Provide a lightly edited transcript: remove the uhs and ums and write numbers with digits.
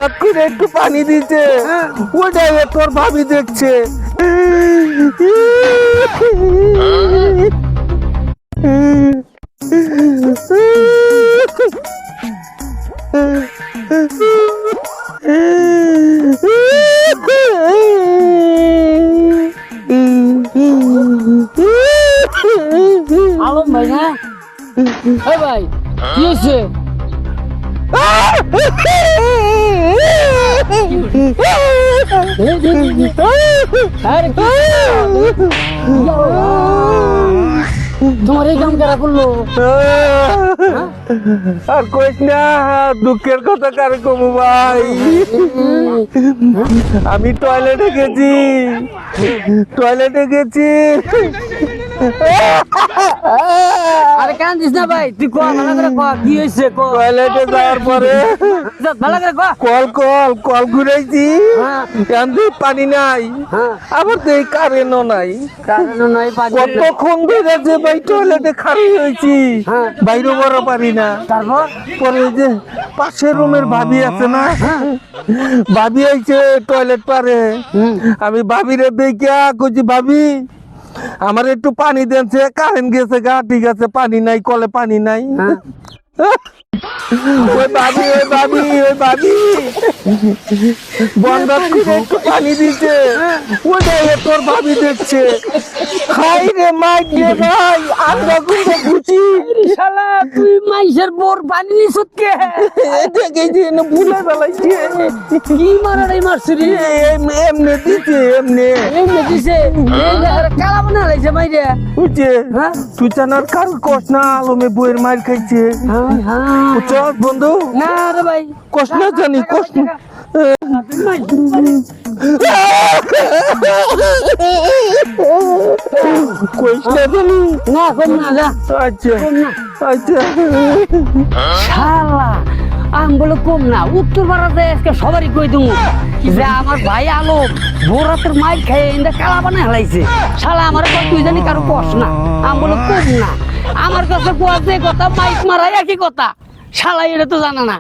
করে একটু পানি দিচ্ছে, ওটাই তোর ভাবি দেখছে। আলম ভাই না ভাই কি হয়েছে? তোমার এই কাম কারা করলো? আর কইস না, দুঃখের কথা কারে কমু ভাই। আমি টয়লেটে গেছি। আরে কান্দিস না ভাই, তুই কল ভালো করে কল, কি হয়েছে কল? টয়লেটে যাওয়ার পরে ভালো করে কল। কল ঘুরাইছি, হ্যাঁ। এমনি পানি নাই, হ্যাঁ আবার তো এই কারেন্টও নাই। কারণ নয় পানি। কতক্ষণ ধরে যে ভাই টয়লেটে খালি হয়েছি, হ্যাঁ। বাইরে বড় পারি না। তারপর পরে ওই যে পাশের রুমের ভাবি আছে না, ভাবি আইছে টয়লেট পারে। আমি ভাবিরে দেখিয়া কইছি, ভাবি আমার একটু পানি দেনছে, কারেন্ট গেছে গা, ঠিক আছে পানি নাই, কলে পানি নাই। ওই ভাবি বন্ধ করে একটু পানি দিচ্ছে, ওটাই তোর ভাবি দেখছে। হাই রে মাই রে ভাই, আমরা কিন্তু বুঝি শালা তুই মাইশের বোর পানি নিছত কে? দেখেছি ভুলে বেলাইছে। কি মারাটাই মারছিস রে? এমনি দিচ্ছে, এমনি এমনি দিছে এই দেখে কালা বানা লাইছে মাইরে। বুঝছে। হ্যাঁ তুই জানার কারো কস না, আলমে বইয়ের মার খাইছে। হ্যাঁ চল বন্ধু, না রে ভাই কস না জানি, কস না। কইস না জানি। না কম না যা আচ্ছা কম না আচ্ছা। শালা আমি বলে কম না, উত্তর পাড়াতে আজকে সবারই কই দেবো যে আমার ভাই আলো ভোরাতের মাইক খাই ইন্দা কালা বানা হেলাইছে। শালা আমার তুই জানি কারো কস না, আমি বলে কম না। আমার কাছে কোয়া যে কথা মাইক মারাই একই কথা, শালা এটা তো জানা না।